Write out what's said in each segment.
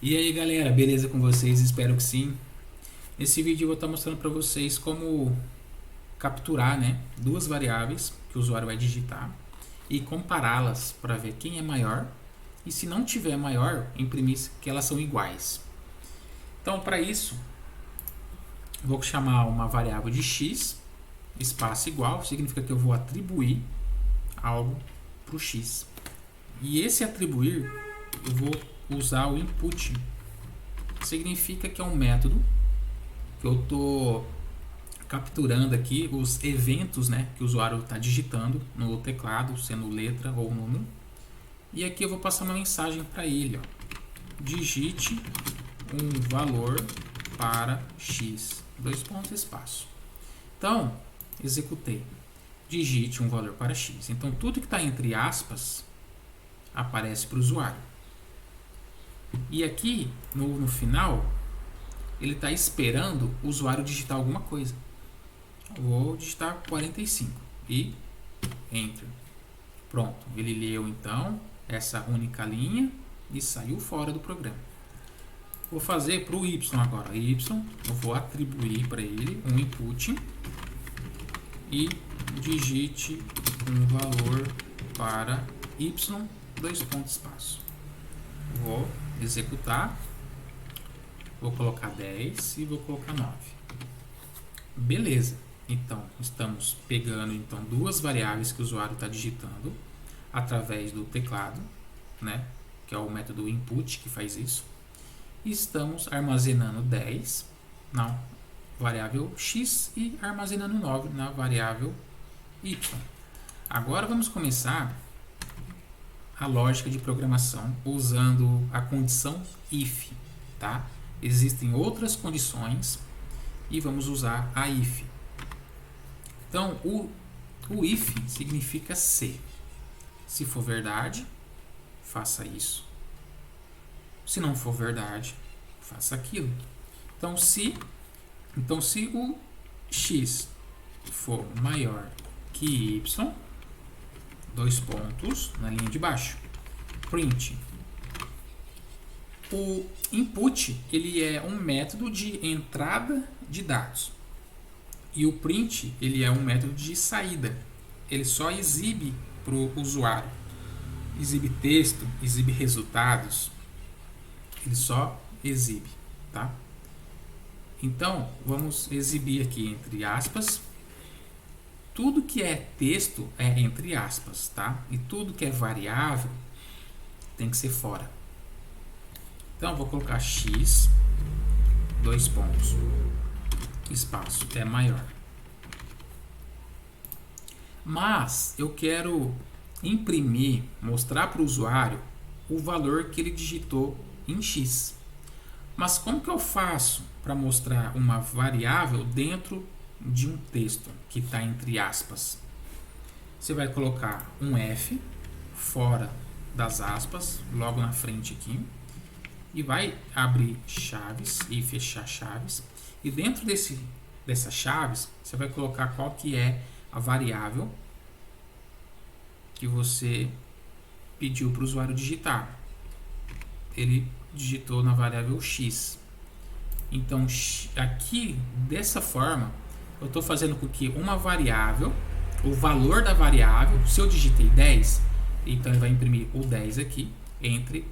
E aí galera, beleza com vocês? Espero que sim. Nesse vídeo eu vou estar mostrando para vocês como capturar, duas variáveis que o usuário vai digitar e compará-las para ver quem é maior e, se não tiver maior, imprimir que elas são iguais. Então, para isso, vou chamar uma variável de x, espaço igual, significa que eu vou atribuir algo para o x. E esse atribuir, eu vou usar o input. Significa que é um método que eu estou capturando aqui os eventos, que o usuário está digitando no teclado, sendo letra ou número. E aqui eu vou passar uma mensagem para ele, digite um valor para x, espaço. Então, executei, digite um valor para x. Então, tudo que está entre aspas aparece para o usuário. E aqui, no final, ele está esperando o usuário digitar alguma coisa. Vou digitar 45 e Enter. Pronto, ele leu então essa única linha e saiu fora do programa. Vou fazer para o y agora. Y, eu vou atribuir para ele um input e digite um valor para y, espaço. Vou executar, vou colocar 10 e vou colocar 9. Beleza, então estamos pegando duas variáveis que o usuário está digitando através do teclado, que é o método input que faz isso, e estamos armazenando 10 na variável x e armazenando 9 na variável y. Agora vamos começar a lógica de programação usando a condição if, tá? Existem outras condições e vamos usar a if. Então, o if significa se. Se for verdade, faça isso. Se não for verdade, faça aquilo. Então, se o x for maior que y, dois pontos na linha de baixo, print. O input, ele é um método de entrada de dados. E o print, ele é um método de saída. Ele só exibe para o usuário. Exibe texto, exibe resultados. Ele só exibe, tá? Então, vamos exibir aqui entre aspas. Tudo que é texto é entre aspas, tá? E tudo que é variável tem que ser fora. Então, vou colocar x, dois pontos, espaço, é maior. Mas eu quero imprimir, mostrar para o usuário o valor que ele digitou em x. Mas como que eu faço para mostrar uma variável dentro de um texto que está entre aspas? Você vai colocar um F fora das aspas, logo na frente aqui, e vai abrir chaves e fechar chaves. E dentro dessas chaves, você vai colocar qual que é a variável que você pediu para o usuário digitar. Ele digitou na variável x. Então, aqui, dessa forma, eu estou fazendo com que uma variável, o valor da variável, se eu digitei 10, então ele vai imprimir o 10 aqui, entre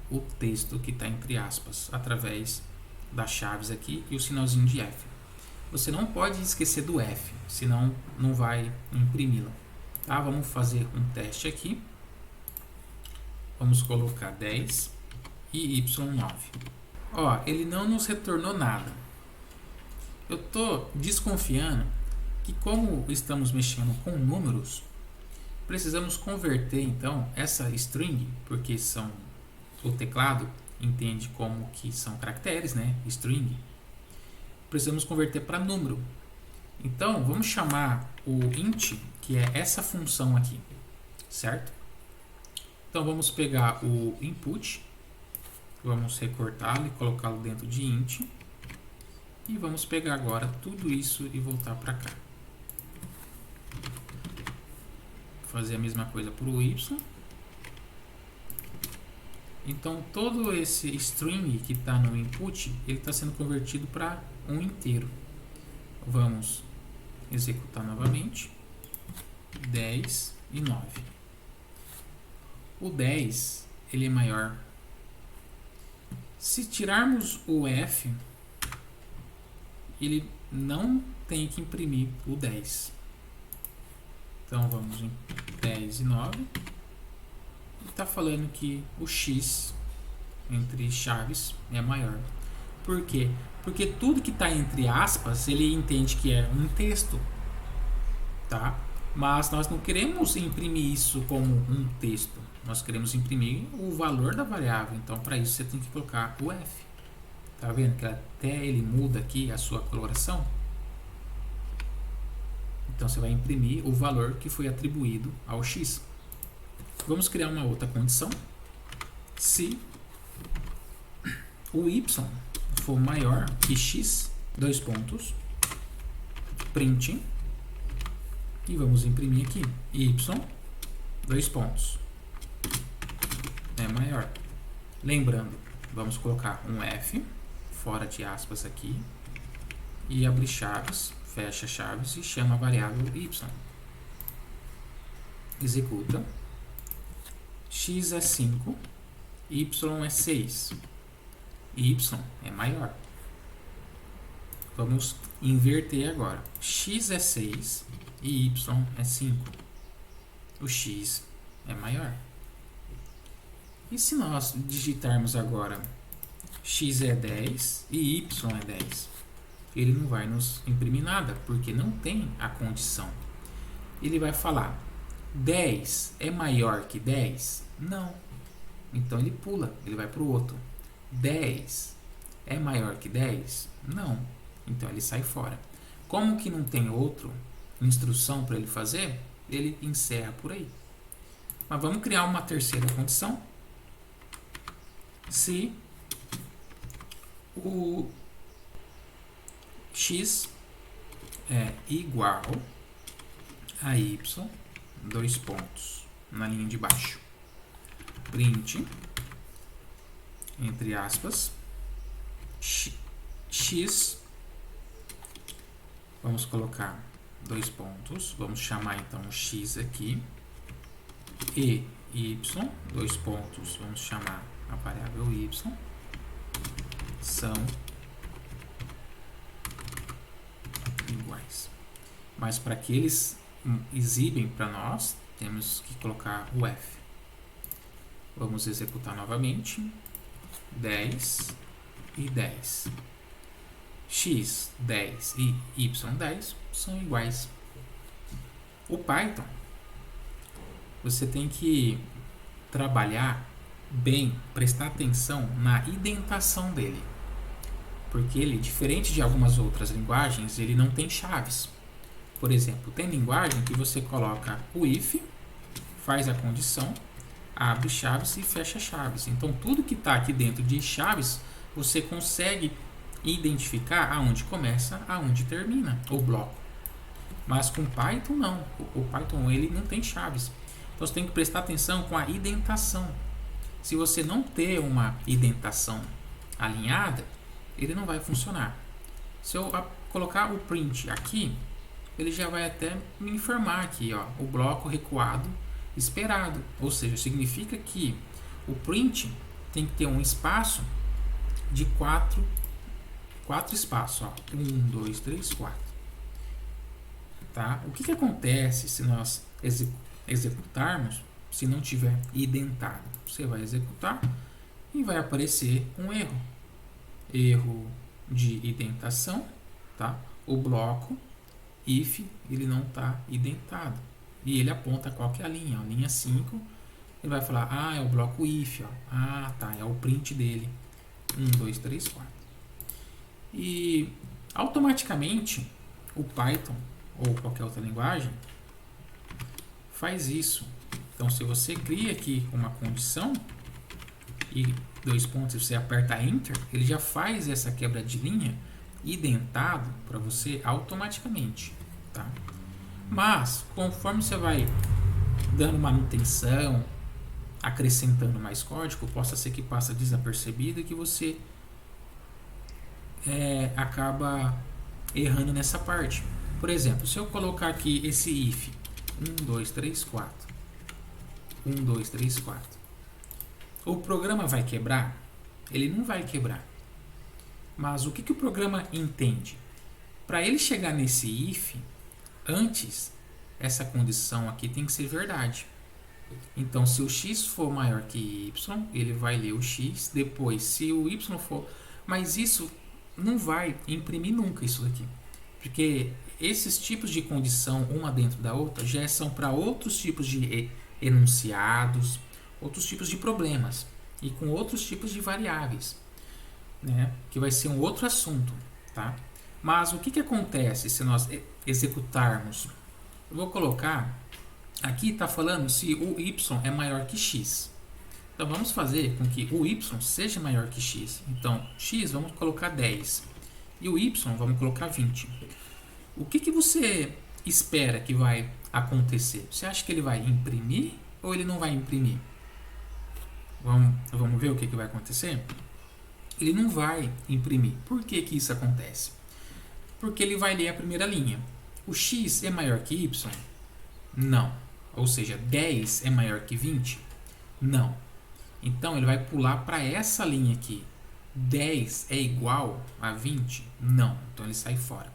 o texto que está entre aspas, através das chaves aqui e o sinalzinho de F. Você não pode esquecer do F, senão não vai imprimi-la. Tá? Vamos fazer um teste aqui. Vamos colocar 10 e y9. Ó, ele não nos retornou nada. Eu estou desconfiando que, como estamos mexendo com números, precisamos converter então essa string, porque o teclado entende como que são caracteres, string. Precisamos converter para número. Então, vamos chamar o int, que é essa função aqui, certo? Então, vamos pegar o input, vamos recortá-lo e colocá-lo dentro de int, e vamos pegar agora tudo isso e voltar para cá. Fazer a mesma coisa para o y. Então todo esse string que está no input, ele está sendo convertido para um inteiro. Vamos executar novamente. 10 e 9. O 10 ele é maior. Se tirarmos o F, ele não tem que imprimir o 10. Então vamos em 10 e 9. Está falando que o X entre chaves é maior. Por quê? Porque tudo que está entre aspas, ele entende que é um texto, tá? Mas nós não queremos imprimir isso como um texto. Nós queremos imprimir o valor da variável. Então, para isso, você tem que colocar o F. Tá vendo que até ele muda aqui a sua coloração? Então, você vai imprimir o valor que foi atribuído ao X. Vamos criar uma outra condição. Se o y for maior que x, dois pontos, print, e vamos imprimir aqui, y, dois pontos, é maior. Lembrando, vamos colocar um F, fora de aspas aqui, e abrir chaves, fecha chaves e chama a variável y. Executa. X é 5, y é 6, y é maior. Vamos inverter agora. X é 6 e y é 5. O x é maior. E se nós digitarmos agora x é 10 e y é 10? Ele não vai nos imprimir nada, porque não tem a condição. Ele vai falar: 10 é maior que 10? Não. Então ele pula, ele vai para o outro. 10 é maior que 10? Não. Então ele sai fora. Como que não tem outra instrução para ele fazer, ele encerra por aí. Mas vamos criar uma terceira condição. Se o x é igual a y, dois pontos na linha de baixo, print, entre aspas, x, vamos colocar dois pontos, vamos chamar então o x aqui, e y, dois pontos, vamos chamar a variável y, são iguais. Mas para que eles exibem para nós, temos que colocar o f. Vamos executar novamente. 10 e 10. X, 10 e y, 10 são iguais. O Python, você tem que trabalhar bem, prestar atenção na indentação dele. Porque ele, diferente de algumas outras linguagens, ele não tem chaves. Por exemplo, tem linguagem que você coloca o if, faz a condição, abre chaves e fecha chaves. Então, tudo que está aqui dentro de chaves, você consegue identificar aonde começa, aonde termina o bloco. Mas com Python, não. O Python ele não tem chaves. Então, você tem que prestar atenção com a indentação. Se você não ter uma indentação alinhada, ele não vai funcionar. Se eu colocar o print aqui, ele já vai até me informar aqui, ó, o bloco recuado esperado. Ou seja, significa que o print tem que ter um espaço de quatro espaços. Ó. 1, 2, 3, 4. Tá? O que acontece se nós executarmos se não tiver identado? Você vai executar e vai aparecer um erro. Erro de indentação, tá? O bloco if ele não está identado e ele aponta qual que é a linha, a linha 5. Ele vai falar: ah, é o bloco if, ó. Ah, tá, é o print dele. 1, 2, 3, 4. E automaticamente o Python ou qualquer outra linguagem faz isso. Então, se você cria aqui uma condição e dois pontos, você aperta Enter, ele já faz essa quebra de linha identado para você automaticamente, tá? Mas conforme você vai dando manutenção, acrescentando mais código, possa ser que passa desapercebido e que você acaba errando nessa parte. Por exemplo, se eu colocar aqui esse if 1, 2, 3, 4 1, 2, 3, 4, o programa vai quebrar? Ele não vai quebrar. Mas o que o programa entende? Para ele chegar nesse if, antes, essa condição aqui tem que ser verdade. Então, se o x for maior que y, ele vai ler o x. Depois, se o y for... Mas isso não vai imprimir nunca isso daqui. Porque esses tipos de condição, uma dentro da outra, já são para outros tipos de enunciados, outros tipos de problemas e com outros tipos de variáveis, né? Que vai ser um outro assunto, tá? Mas o que acontece se nós executarmos? Eu vou colocar, aqui está falando se o y é maior que x. Então vamos fazer com que o y seja maior que x. Então x vamos colocar 10 e o y vamos colocar 20. O que você espera que vai acontecer? Você acha que ele vai imprimir ou ele não vai imprimir? Vamos ver o que vai acontecer? Ele não vai imprimir. Por que isso acontece? Porque ele vai ler a primeira linha. O x é maior que y? Não. Ou seja, 10 é maior que 20? Não. Então ele vai pular para essa linha aqui. 10 é igual a 20? Não. Então ele sai fora.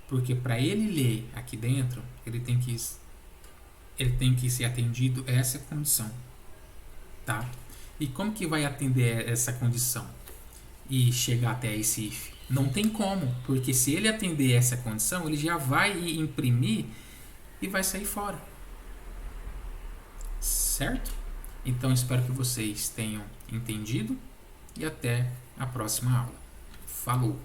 Porque para ele ler aqui dentro, ele tem que ser atendido a essa condição. Tá? E como que vai atender essa condição e chegar até esse if? Não tem como, porque se ele atender essa condição, ele já vai imprimir e vai sair fora. Certo? Então espero que vocês tenham entendido e até a próxima aula. Falou!